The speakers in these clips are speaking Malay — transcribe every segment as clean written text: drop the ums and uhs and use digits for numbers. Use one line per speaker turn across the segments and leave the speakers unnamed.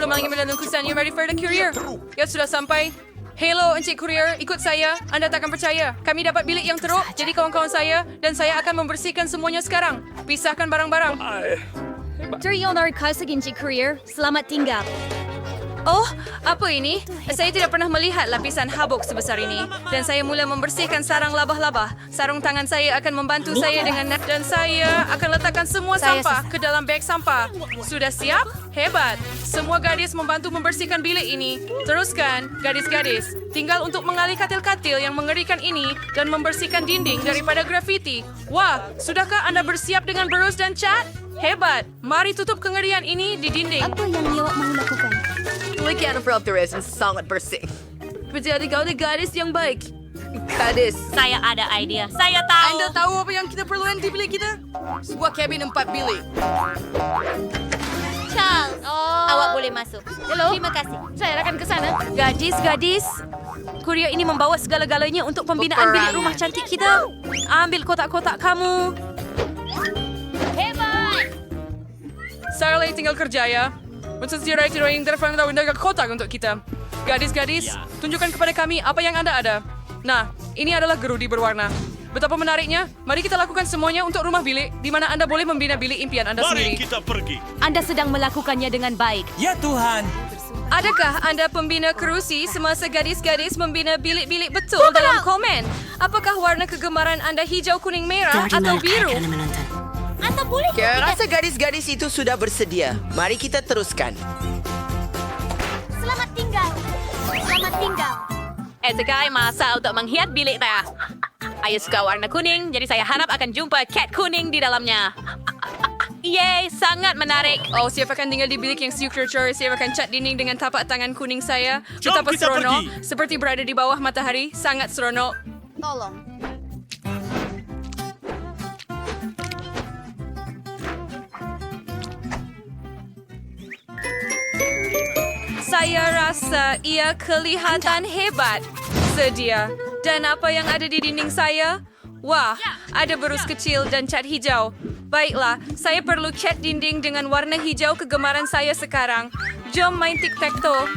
perlu mengambil lukisan. You ready for the courier? Ya, sudah sampai. Hello, Encik Courier. Ikut saya. Anda takkan percaya. Kami dapat bilik yang teruk. Jadi kawan-kawan saya dan saya akan membersihkan semuanya sekarang. Pisahkan barang-barang.
Terima kasih, Encik Courier. Selamat tinggal.
Oh, apa ini? Saya tidak pernah melihat lapisan habuk sebesar ini. Dan saya mula membersihkan sarang labah-labah. Sarung tangan saya akan membantu saya dengan dan saya akan letakkan semua sampah ke dalam beg sampah. Sudah siap? Hebat. Semua gadis membantu membersihkan bilik ini. Teruskan, gadis-gadis. Tinggal untuk mengalih katil-katil yang mengerikan ini dan membersihkan dinding daripada grafiti. Wah, sudahkah Anda bersiap dengan berus dan cat? Hebat. Mari tutup kengerian ini di dinding.
Apa yang Nyewa mau lakukan?
Lihat Fronters yang sangat bersih.
Menjadi kau nih gadis yang baik.
Gadis,
Saya ada ide. Saya tahu.
Anda tahu apa yang kita perlukan di bilik kita? Sebuah kabin 4 bilik.
Charles, awak boleh masuk.
Hello.
Terima kasih.
Saya akan ke sana. Gadis-gadis, Korea ini membawa segala-galanya untuk pembinaan bilik rumah cantik kita. Ambil kotak-kotak kamu.
Hebat!
Saya lagi tinggal kerja ya. Mensesuaikan yang telepon mendapat kotak untuk kita. Gadis-gadis, tunjukkan kepada kami apa yang Anda ada. Nah, ini adalah gerudi berwarna. Betapa menariknya. Mari kita lakukan semuanya untuk rumah bilik, di mana Anda boleh membina bilik impian Anda
Mari
sendiri.
kita pergi.
Anda sedang melakukannya dengan baik.
Ya Tuhan.
Adakah Anda pembina kerusi semasa gadis-gadis membina bilik-bilik betul dalam komen? Apakah warna kegemaran Anda hijau, kuning, merah atau biru?
Anda boleh
saya rasa gadis-gadis itu sudah bersedia. Mari kita teruskan.
Selamat tinggal. Selamat tinggal.
Sekarang masa untuk menghias bilik saya. Saya suka warna kuning, jadi saya harap akan jumpa cat kuning di dalamnya. Yeay, sangat menarik.
Oh, saya akan tinggal di bilik yang signature. Saya akan cat dinding dengan tapak tangan kuning saya.
Jom
Betapa
kita
seronok.
pergi.
Seperti berada di bawah matahari. Sangat seronok.
Tolong.
Saya rasa ia kelihatan hebat. Sedia. Dan apa yang ada di dinding saya? Wah, ada berus kecil dan cat hijau. Baiklah, saya perlu cat dinding dengan warna hijau kegemaran saya sekarang. Jom main tic-tac-toe.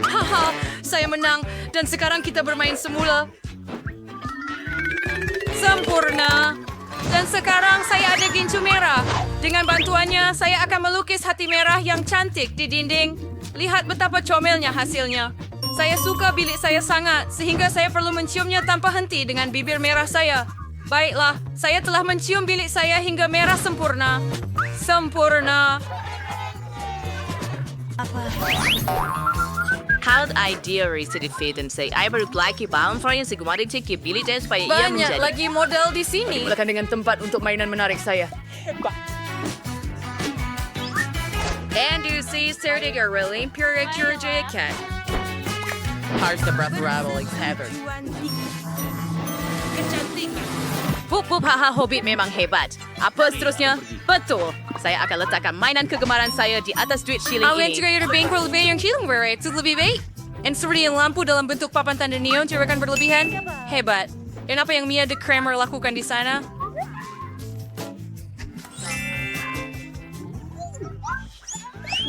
Haha, saya menang. Dan sekarang kita bermain semula. Sempurna. Dan sekarang saya ada gincu merah. Dengan bantuannya, saya akan melukis hati merah yang cantik di dinding. Lihat betapa comelnya hasilnya. Saya suka bilik saya sangat, sehingga saya perlu menciumnya tanpa henti dengan bibir merah saya. Baiklah, saya telah mencium bilik saya hingga merah sempurna. Sempurna.
Hal idea is defeat and say, I would like you bound for yang sigmatic check your bilik dan supaya ia
Banyak
menjadi.
lagi model di sini. Mulakan dengan tempat untuk mainan menarik saya. And you see, Sarah really pure cat.
Hearts the breath rattling heaven.
Pup pup haha hobbit memang hebat. Apa seterusnya? Betul. Saya akan letakkan mainan kegemaran saya di atas duit shilling
Awan
ini.
juga ada bengkel lebih yang cilang itu lebih baik. Dan seperti yang lampu dalam bentuk papan tanda neon curakan berlebihan. Hebat. Dan apa yang Mia the Kramer lakukan di sana?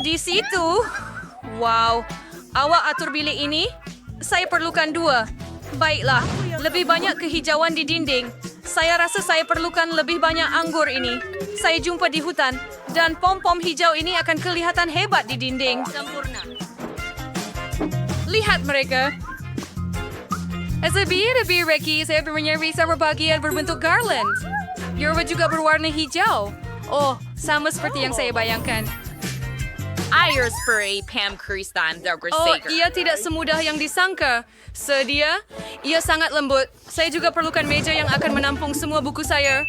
Di situ. Wow. Awak atur bilik ini? Saya perlukan 2. Baiklah, lebih banyak kehijauan di dinding. Saya rasa saya perlukan lebih banyak anggur ini. Saya jumpa di hutan. Dan pom-pom hijau ini akan kelihatan hebat di dinding. Sempurna. Lihat mereka. Lebih Ricky, saya bermenyeri sama bagian berbentuk garland. Yorba juga berwarna hijau. Oh, sama seperti yang saya bayangkan.
Air spray Pam Kristan Dr.
Oh,
Sager.
ia tidak semudah yang disangka. Sedia? Ia sangat lembut. Saya juga perlukan meja yang akan menampung semua buku saya.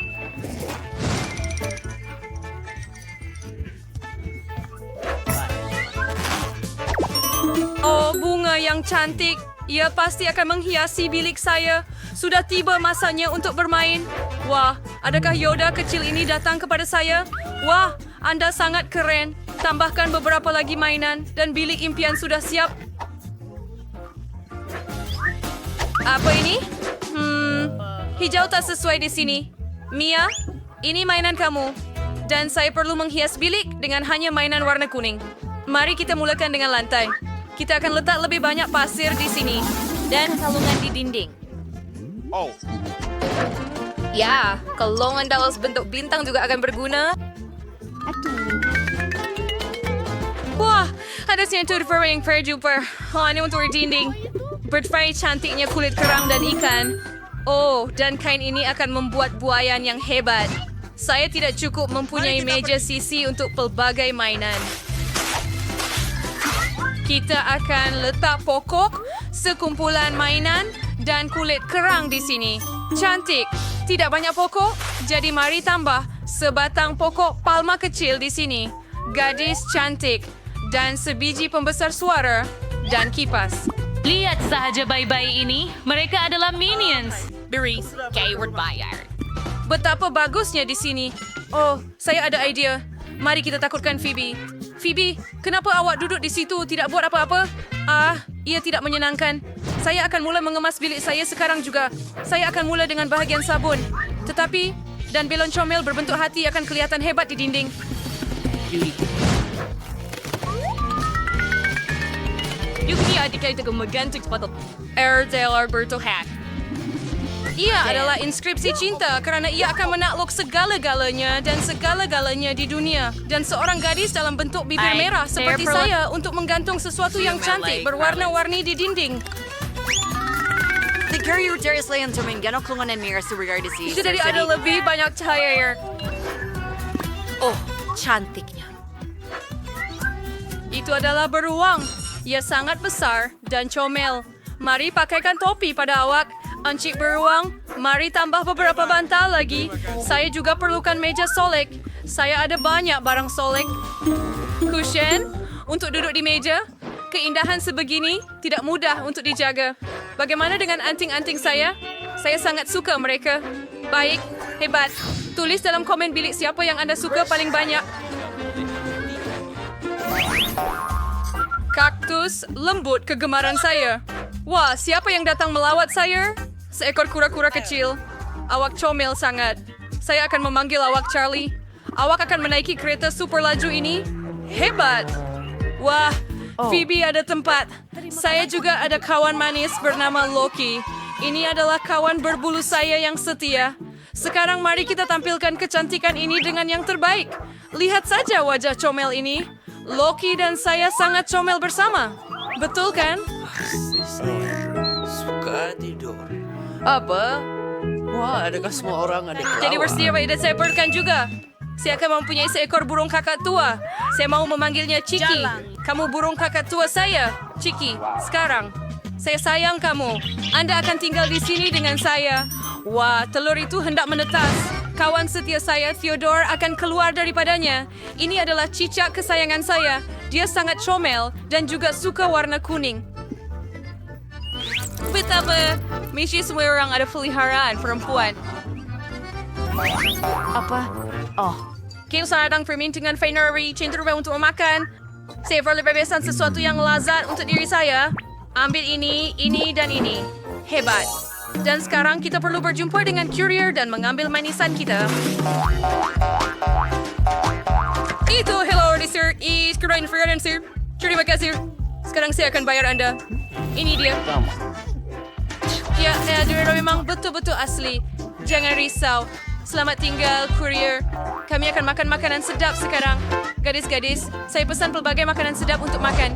Oh, bunga yang cantik. Ia pasti akan menghiasi bilik saya. Sudah tiba masanya untuk bermain. Wah, adakah Yoda kecil ini datang kepada saya? Wah, Anda sangat keren. Tambahkan beberapa lagi mainan dan bilik impian sudah siap. Apa ini? Hijau tak sesuai di sini. Mia, ini mainan kamu. Dan saya perlu menghias bilik dengan hanya mainan warna kuning. Mari kita mulakan dengan lantai. Kita akan letak lebih banyak pasir di sini.
Dan kalungan di dinding.
Ya, kalungan dalam bentuk bintang juga akan berguna. Wah, ada sentur fur yang jumper. Oh, ini untuk dinding. Berfai cantiknya kulit kerang dan ikan. Oh, dan kain ini akan membuat buayan yang hebat. Saya tidak cukup mempunyai meja sisi untuk pelbagai mainan. Kita akan letak pokok, sekumpulan mainan, dan kulit kerang di sini. Cantik. Tidak banyak pokok, jadi mari tambah sebatang pokok palma kecil di sini. Gadis cantik. Dan sebiji pembesar suara. Dan kipas.
Lihat sahaja bayi-bayi ini, mereka adalah minions.
Beris, keyword bayar.
Betapa bagusnya di sini. Oh, saya ada idea. Mari kita takutkan Phoebe. Phoebe, kenapa awak duduk di situ tidak buat apa-apa? Ia tidak menyenangkan. Saya akan mula mengemas bilik saya sekarang juga. Saya akan mula dengan bahagian sabun. Tetapi, dan belon comel berbentuk hati akan kelihatan hebat di dinding.
Yuki adik itu menggantung sepatu.
Taylor berbentuk hat. Ia adalah inskripsi cinta kerana ia akan menakluk segala-galanya dan segala-galanya di dunia. Dan seorang gadis dalam bentuk bibir merah seperti saya untuk menggantung sesuatu yang cantik berwarna-warni di dinding. Jadi ada lebih banyak cahaya.
Oh, cantiknya.
Itu adalah beruang. Ia sangat besar dan comel. Mari pakaikan topi pada awak. Encik beruang, mari tambah beberapa bantal lagi. Saya juga perlukan meja solek. Saya ada banyak barang solek. Cushion untuk duduk di meja. Keindahan sebegini tidak mudah untuk dijaga. Bagaimana dengan anting-anting saya? Saya sangat suka mereka. Baik, hebat. Tulis dalam komen bilik siapa yang Anda suka paling banyak. Kaktus lembut kegemaran saya. Wah, siapa yang datang melawat saya? Seekor kura-kura kecil. Awak comel sangat. Saya akan memanggil awak Charlie. Awak akan menaiki kereta super laju ini. Hebat. Wah, Phoebe ada tempat. Saya juga ada kawan manis bernama Loki. Ini adalah kawan berbulu saya yang setia. Sekarang mari kita tampilkan kecantikan ini dengan yang terbaik. Lihat saja wajah comel ini. Loki dan saya sangat comel bersama. Betul kan?
Suka tidur. Apa? Wah, adakah semua orang ada
Jadi bersedia baik dan saya perlukan juga. Saya akan mempunyai seekor burung kakak tua. Saya mau memanggilnya Ciki. Kamu burung kakak tua saya, Ciki. Sekarang, saya sayang kamu. Anda akan tinggal di sini dengan saya. Wah, telur itu hendak menetas. Kawan setia saya, Theodore, akan keluar daripadanya. Ini adalah cicak kesayangan saya. Dia sangat comel dan juga suka warna kuning. Betapa, Michi semua orang ada peliharaan perempuan.
Apa? Oh,
Kail sadang permintaan Fainari cenderung untuk memakan. Saya perlu bebesan sesuatu yang lazat untuk diri saya. Ambil ini, dan ini. Hebat. Dan sekarang kita perlu berjumpa dengan courier dan mengambil manisan kita. Itu, hello, sir. Sekarang Ferran, sir. Terima kasih. Sekarang saya akan bayar Anda. Ini dia. Ya, dia memang betul-betul asli. Jangan risau. Selamat tinggal, courier. Kami akan makan makanan sedap sekarang. Gadis-gadis, saya pesan pelbagai makanan sedap untuk makan.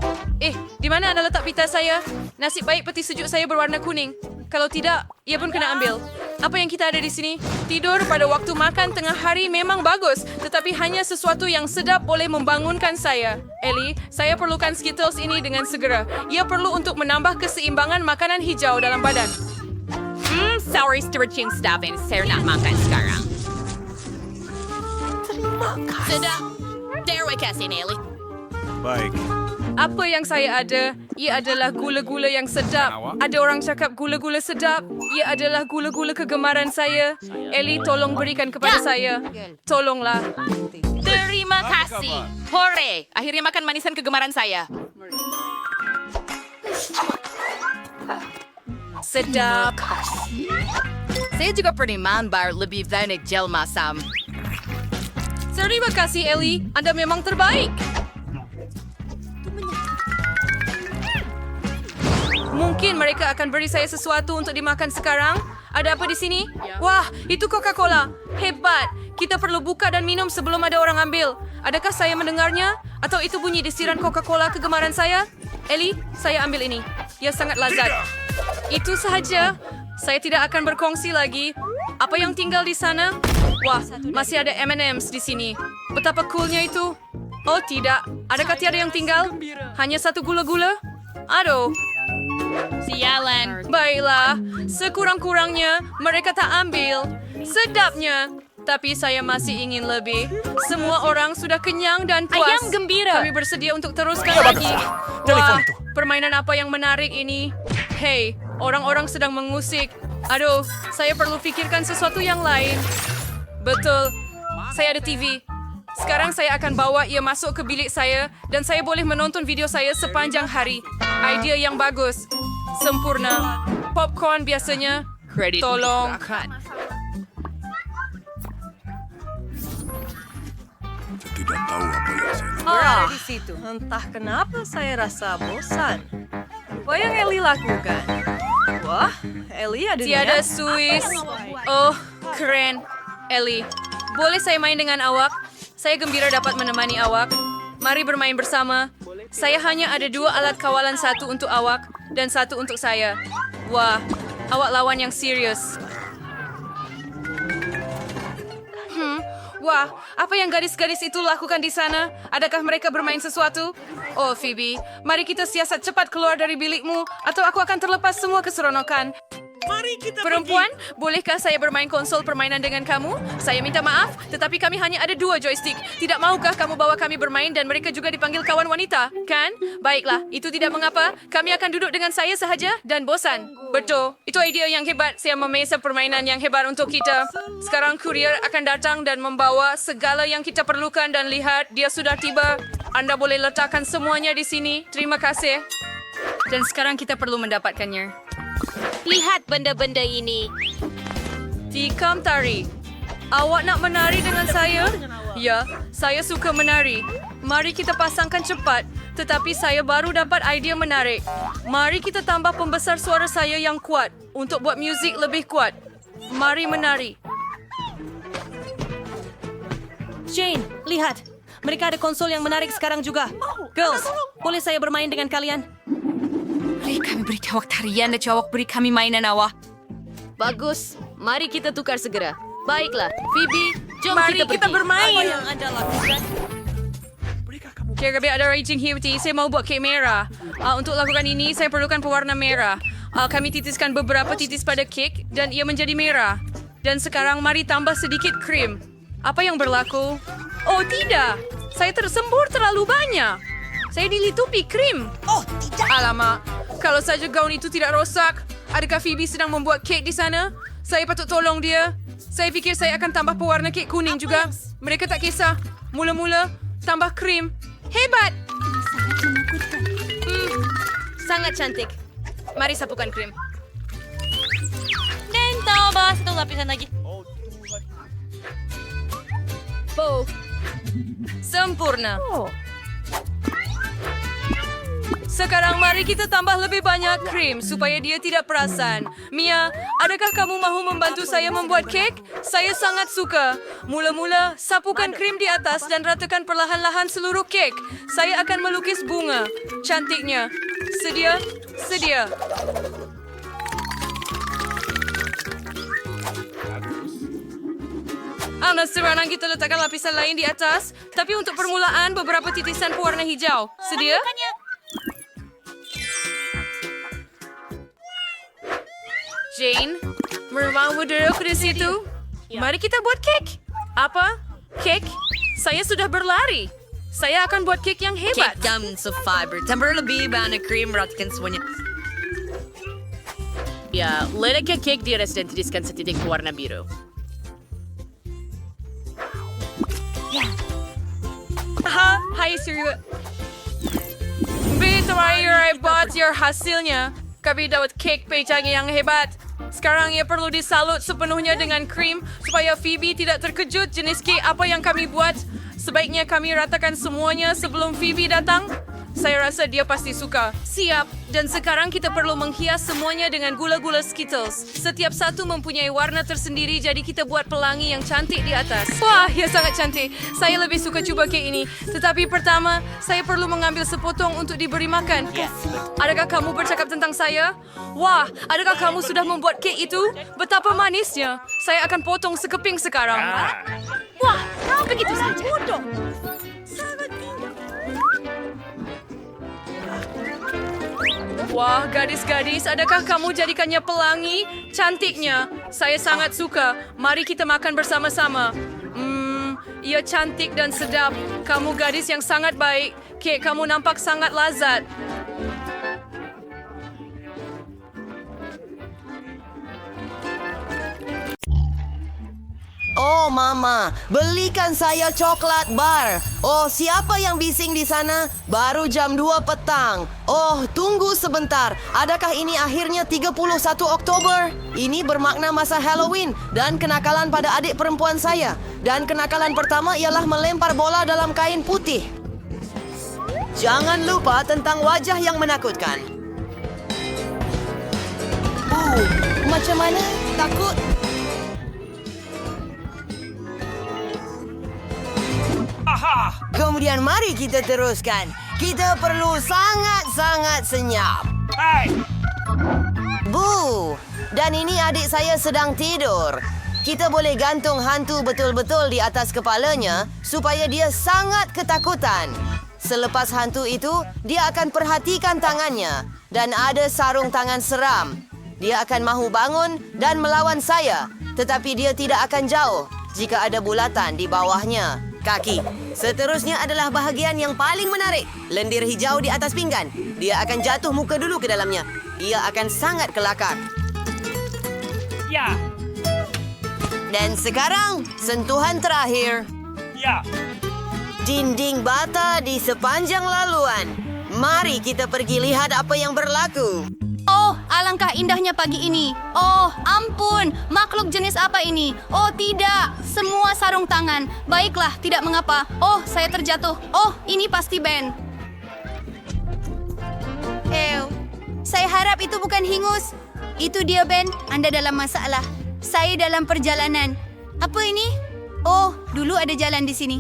Di mana Anda letak pita saya? Nasib baik peti sejuk saya berwarna kuning. Kalau tidak, ia pun kena ambil. Apa yang kita ada di sini? Tidur pada waktu makan tengah hari memang bagus, tetapi hanya sesuatu yang sedap boleh membangunkan saya. Ellie, saya perlukan Skittles ini dengan segera. Ia perlu untuk menambah keseimbangan makanan hijau dalam badan.
sorry stretching stuff and saya nak makan sekarang. Sudah. Terima kasih, Nelly.
Baik.
Apa yang saya ada, ia adalah gula-gula yang sedap. Ada orang cakap gula-gula sedap. Ia adalah gula-gula kegemaran saya. Ellie, tolong berikan kepada saya. Tolonglah.
Terima kasih. Hore! Akhirnya makan manisan kegemaran saya.
Sedap.
Saya juga pernah mambar lebih banyak gel masam.
Terima kasih, Ellie. Anda memang terbaik. Mungkin mereka akan beri saya sesuatu untuk dimakan sekarang. Ada apa di sini? Wah, itu Coca-Cola. Hebat. Kita perlu buka dan minum sebelum ada orang ambil. Adakah saya mendengarnya? Atau itu bunyi desiran Coca-Cola kegemaran saya? Ellie, saya ambil ini. Ia sangat lazat. Itu sahaja. Saya tidak akan berkongsi lagi. Apa yang tinggal di sana? Wah, masih ada M&M's di sini. Betapa coolnya itu. Oh tidak, adakah tiada yang tinggal? Hanya satu gula-gula? Aduh.
Sialan.
Baiklah, sekurang-kurangnya mereka tak ambil. Sedapnya. Tapi saya masih ingin lebih. Semua orang sudah kenyang dan puas.
Ayam gembira.
Kami bersedia untuk teruskan lagi. Wah, permainan apa yang menarik ini? Hei, orang-orang sedang mengusik. Aduh, saya perlu pikirkan sesuatu yang lain. Betul, saya ada TV. Sekarang saya akan bawa ia masuk ke bilik saya dan saya boleh menonton video saya sepanjang hari. Idea yang bagus. Sempurna. Popcorn biasanya.
Kredit
Tolong.
makan.
Tidak tahu apa yang saya lakukan.
Berada di situ. Entah kenapa saya rasa bosan. Apa yang Ellie lakukan? Wah, Ellie ada
Tiada
niat.
Swiss. Oh, keren. Ellie, boleh saya main dengan awak? Saya gembira dapat menemani awak. Mari bermain bersama. Saya hanya ada 2 alat kawalan, satu untuk awak dan satu untuk saya. Wah, awak lawan yang serius. Wah, apa yang gadis-gadis itu lakukan di sana? Adakah mereka bermain sesuatu? Oh, Phoebe, mari kita siasat cepat keluar dari bilikmu, atau aku akan terlepas semua keseronokan. Perempuan, bolehkah saya bermain konsol permainan dengan kamu? Saya minta maaf, tetapi kami hanya ada 2 joystick. Tidak maukah kamu bawa kami bermain dan mereka juga dipanggil kawan wanita? Kan? Baiklah, itu tidak mengapa. Kami akan duduk dengan saya sahaja dan bosan. Betul, itu ide yang hebat. Saya memesan permainan yang hebat untuk kita. Sekarang kurier akan datang dan membawa segala yang kita perlukan dan lihat, dia sudah tiba. Anda boleh letakkan semuanya di sini. Terima kasih. Dan sekarang kita perlu mendapatkannya.
Lihat benda-benda ini.
Tikam tari. Awak nak menari dengan saya? Ya, saya suka menari. Mari kita pasangkan cepat. Tetapi saya baru dapat idea menarik. Mari kita tambah pembesar suara saya yang kuat untuk buat muzik lebih kuat. Mari menari.
Jane, lihat. Mereka ada konsol yang menarik sekarang juga. Girls, boleh saya bermain dengan kalian?
Beri kami beri awak tarian dan awak beri kami mainan awak.
Bagus. Mari kita tukar segera. Baiklah, Phoebe, jom
Mari kita
pergi.
bermain.
Apa yang Anda lakukan?
Kira kami ada raging Hughie, saya mau buat kek merah. Untuk lakukan ini, saya perlukan pewarna merah. Kami titiskan beberapa titis pada kek dan ia menjadi merah. Dan sekarang mari tambah sedikit krim. Apa yang berlaku? Oh tidak, saya tersembur terlalu banyak. Saya dilitupi krim. Oh tidak. Alamak, kalau saja gaun itu tidak rosak. Adakah Phoebe sedang membuat kek di sana? Saya patut tolong dia. Saya fikir saya akan tambah pewarna kek kuning juga. Mereka tak kisah. Mula-mula, tambah krim. Hebat! Sangat cantik. Mari sapukan krim.
Dan tambah 1 lapisan lagi.
Oh. Sempurna. Sekarang mari kita tambah lebih banyak krim supaya dia tidak perasan. Mia, adakah kamu mahu membantu saya membuat kek? Saya sangat suka. Mula-mula, sapukan krim di atas dan ratakan perlahan-lahan seluruh kek. Saya akan melukis bunga. Cantiknya. Sedia? Sedia. Sekarang kita letakkan lapisan lain di atas. Tapi untuk permulaan, beberapa titisan pewarna hijau. Sedia? Jane, mau duduk di situ? Mari kita buat kek. Apa? Kek? Saya sudah berlari. Saya akan buat kek yang hebat.
Kek dalam sefiber. Tambah lebih banyak krim ratakan semuanya.
Ya, letakkan kek di atas dan titiskan setitik warna biru.
Hai Surya. Terakhir I bought your hasilnya. Kami dapat cake pejang yang hebat. Sekarang ia perlu disalut sepenuhnya dengan krim supaya Phoebe tidak terkejut jenis kek apa yang kami buat. Sebaiknya kami ratakan semuanya sebelum Phoebe datang. Saya rasa dia pasti suka. Siap. Dan sekarang kita perlu menghias semuanya dengan gula-gula Skittles. Setiap satu mempunyai warna tersendiri, jadi kita buat pelangi yang cantik di atas. Wah, ia sangat cantik. Saya lebih suka cuba kek ini. Tetapi pertama, saya perlu mengambil sepotong untuk diberi makan. Adakah kamu bercakap tentang saya? Wah, adakah kamu sudah membuat kek itu? Betapa manisnya. Saya akan potong sekeping sekarang.
Wah, begitu saja.
Wah, gadis-gadis, adakah kamu jadikannya pelangi? Cantiknya. Saya sangat suka. Mari kita makan bersama-sama. Ia cantik dan sedap. Kamu gadis yang sangat baik. Kek kamu nampak sangat lazat.
Oh, Mama, belikan saya coklat bar. Oh, siapa yang bising di sana? Baru jam 2 petang. Oh, tunggu sebentar. Adakah ini akhirnya 31 Oktober? Ini bermakna masa Halloween dan kenakalan pada adik perempuan saya. Dan kenakalan pertama ialah melempar bola dalam kain putih. Jangan lupa tentang wajah yang menakutkan. Macam mana? Takut? Kemudian mari kita teruskan. Kita perlu sangat-sangat senyap. Bu, dan ini adik saya sedang tidur. Kita boleh gantung hantu betul-betul di atas kepalanya supaya dia sangat ketakutan. Selepas hantu itu, dia akan perhatikan tangannya dan ada sarung tangan seram. Dia akan mahu bangun dan melawan saya, tetapi dia tidak akan jauh jika ada bulatan di bawahnya. Kaki. Seterusnya adalah bahagian yang paling menarik. Lendir hijau di atas pinggan. Dia akan jatuh muka dulu ke dalamnya. Ia akan sangat kelakar.
Ya.
Dan sekarang, sentuhan terakhir.
Ya.
Dinding bata di sepanjang laluan. Mari kita pergi lihat apa yang berlaku.
Oh, alangkah indahnya pagi ini. Oh, ampun. Makhluk jenis apa ini? Oh, tidak. Semua sarung tangan. Baiklah, tidak mengapa. Oh, saya terjatuh. Oh, ini pasti Ben. Saya harap itu bukan hingus. Itu dia, Ben. Anda dalam masalah. Saya dalam perjalanan. Apa ini? Oh, dulu ada jalan di sini.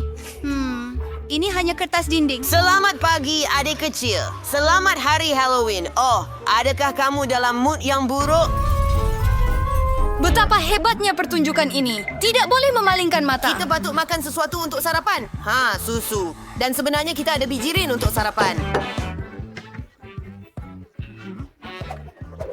Ini hanya kertas dinding.
Selamat pagi, adik kecil. Selamat hari Halloween. Oh, adakah kamu dalam mood yang buruk?
Betapa hebatnya pertunjukan ini. Tidak boleh memalingkan mata.
Kita patut makan sesuatu untuk sarapan. Susu. Dan sebenarnya kita ada bijirin untuk sarapan.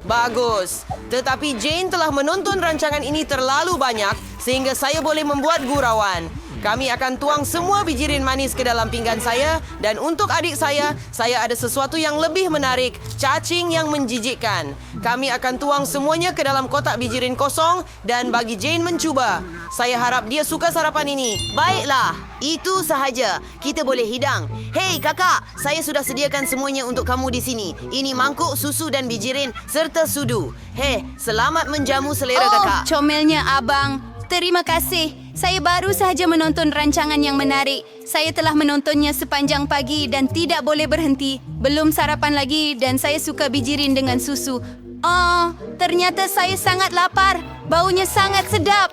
Bagus. Tetapi Jane telah menonton rancangan ini terlalu banyak sehingga saya boleh membuat gurauan. Kami akan tuang semua bijirin manis ke dalam pinggan saya dan untuk adik saya ada sesuatu yang lebih menarik, cacing yang menjijikkan. Kami akan tuang semuanya ke dalam kotak bijirin kosong dan bagi Jane mencuba. Saya harap dia suka sarapan ini. Baiklah, itu sahaja. Kita boleh hidang. Hei kakak, saya sudah sediakan semuanya untuk kamu di sini. Ini mangkuk, susu dan bijirin serta sudu. Hei, selamat menjamu selera kakak.
Comelnya abang. Terima kasih. Saya baru sahaja menonton rancangan yang menarik. Saya telah menontonnya sepanjang pagi dan tidak boleh berhenti. Belum sarapan lagi dan saya suka bijirin dengan susu. Oh, ternyata saya sangat lapar. Baunya sangat sedap.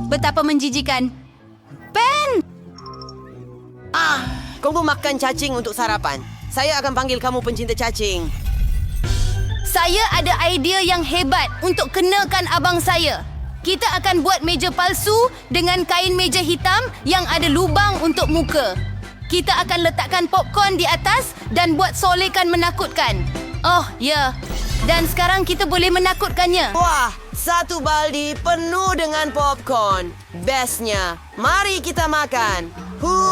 Betapa menjijikan. Ben!
Kamu makan cacing untuk sarapan. Saya akan panggil kamu pencinta cacing.
Saya ada idea yang hebat untuk kenakan abang saya. Kita akan buat meja palsu dengan kain meja hitam yang ada lubang untuk muka. Kita akan letakkan popcorn di atas dan buat solekan menakutkan. Oh, ya. Dan sekarang kita boleh menakutkannya.
Wah, satu baldi penuh dengan popcorn. Bestnya. Mari kita makan.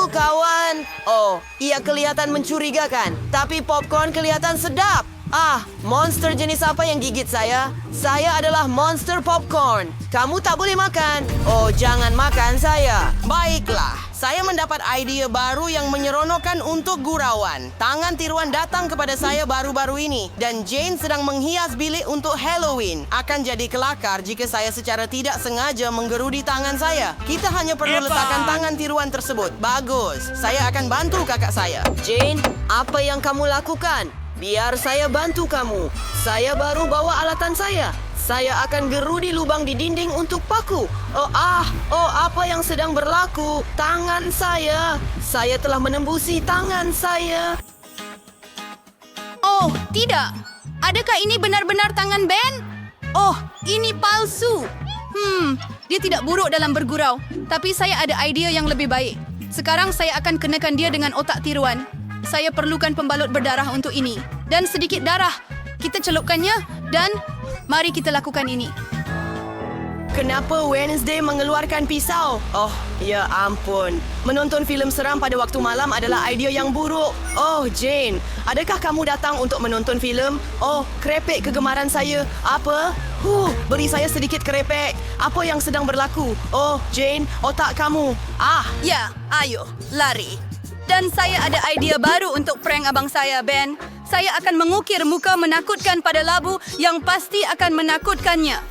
Kawan. Oh, ia kelihatan mencurigakan. Tapi popcorn kelihatan sedap. Monster jenis apa yang gigit saya? Saya adalah monster popcorn. Kamu tak boleh makan. Oh, jangan makan saya. Baiklah, Saya mendapat idea baru yang menyeronokkan untuk gurauan. Tangan tiruan datang kepada saya baru-baru ini dan Jane sedang menghias bilik untuk Halloween. Akan jadi kelakar jika saya secara tidak sengaja menggerudi tangan saya. Kita hanya perlu letakkan tangan tiruan tersebut. Bagus. Saya akan bantu kakak saya. Jane, apa yang kamu lakukan? Biar saya bantu kamu. Saya baru bawa alatan saya. Saya akan gerudi lubang di dinding untuk paku. Oh, apa yang sedang berlaku? Tangan saya. Saya telah menembusi tangan saya.
Oh, tidak. Adakah ini benar-benar tangan Ben? Oh, ini palsu. Dia tidak buruk dalam bergurau. Tapi saya ada idea yang lebih baik. Sekarang saya akan kenakan dia dengan otak tiruan. Saya perlukan pembalut berdarah untuk ini. Dan sedikit darah. Kita celupkannya dan mari kita lakukan ini.
Kenapa Wednesday mengeluarkan pisau? Oh, ya ampun. Menonton filem seram pada waktu malam adalah idea yang buruk. Oh, Jane, adakah kamu datang untuk menonton filem? Oh, krepek kegemaran saya. Apa? Beri saya sedikit krepek. Apa yang sedang berlaku? Oh, Jane, otak kamu.
Ya, ayo, lari. Dan saya ada idea baru untuk prank abang saya, Ben. Saya akan mengukir muka menakutkan pada labu yang pasti akan menakutkannya.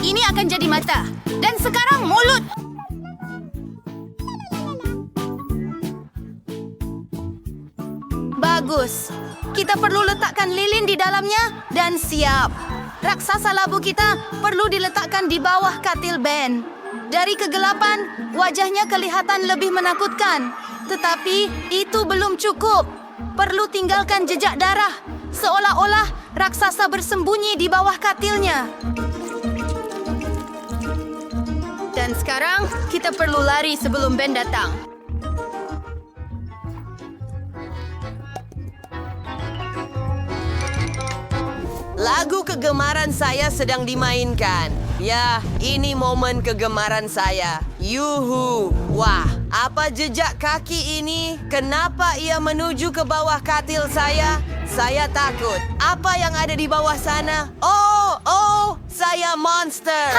Ini akan jadi mata. Dan sekarang mulut. Bagus. Kita perlu letakkan lilin di dalamnya dan siap. Raksasa labu kita perlu diletakkan di bawah katil Ben. Dari kegelapan, wajahnya kelihatan lebih menakutkan. Tetapi itu belum cukup. Perlu tinggalkan jejak darah. Seolah-olah raksasa bersembunyi di bawah katilnya. Dan sekarang, kita perlu lari sebelum Ben datang.
Lagu kegemaran saya sedang dimainkan. Ya, ini momen kegemaran saya. Yuhu. Wah, apa jejak kaki ini? Kenapa ia menuju ke bawah katil saya? Saya takut. Apa yang ada di bawah sana? Oh, saya monster.